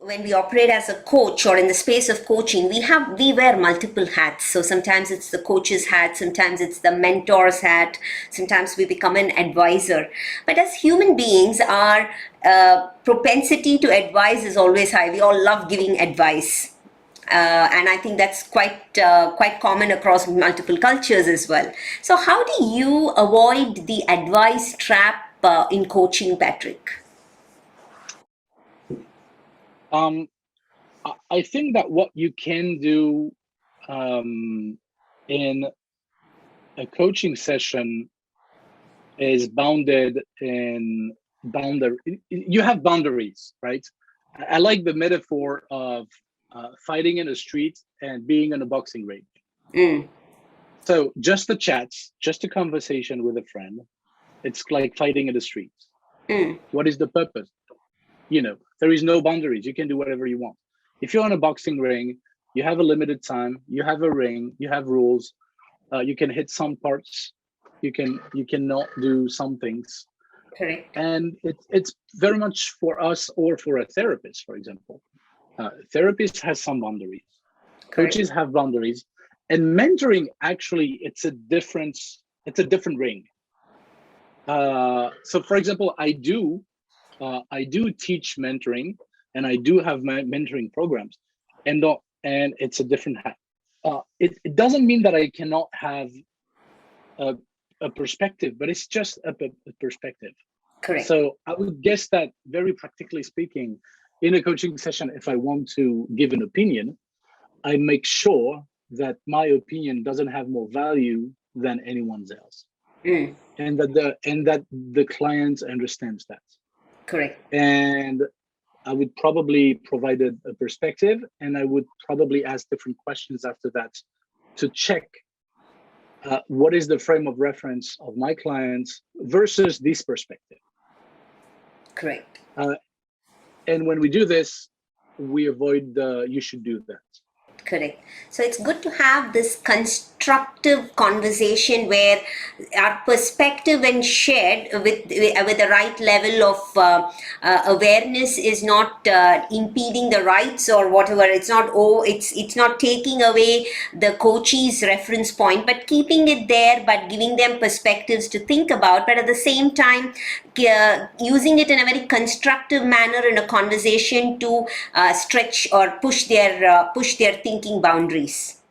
when we operate as a coach or in the space of coaching, we wear multiple hats. So sometimes it's the coach's hat, sometimes it's the mentor's hat, sometimes we become an advisor. But as human beings, our propensity to advise is always high. We all love giving advice. And I think that's quite common across multiple cultures as well. So how do you avoid the advice trap in coaching, Patrick? I think that what you can do in a coaching session is bounded in boundary. You have boundaries, right? I like the metaphor of fighting in a street and being in a boxing ring. So just the chats, just a conversation with a friend, it's like fighting in the streets. What is the purpose? There is no boundaries. You can do whatever you want. If you're on a boxing ring, you have a limited time, you have a ring, you have rules. You can hit some parts, you cannot do some things. Correct. And it's very much for us, or for a therapist, for example. Therapist has some boundaries. Correct. Coaches have boundaries. And mentoring, actually, it's a different ring. So for example, I do teach mentoring, and I do have my mentoring programs, and it's a different hat. It doesn't mean that I cannot have a perspective, but it's just a perspective. Correct. So I would guess that, very practically speaking, in a coaching session, if I want to give an opinion, I make sure that my opinion doesn't have more value than anyone's else, and that the client understands that. Correct. And I would probably provide a perspective, and I would probably ask different questions after that to check what is the frame of reference of my clients versus this perspective. Correct. And when we do this, we avoid the "you should do that." Correct. So it's good to have this constructive conversation where our perspective, when shared with the right level of awareness, is not impeding the rights or whatever. It's not taking away the coach's reference point, but keeping it there, but giving them perspectives to think about. But at the same time, using it in a very constructive manner in a conversation to stretch or push their thinking boundaries.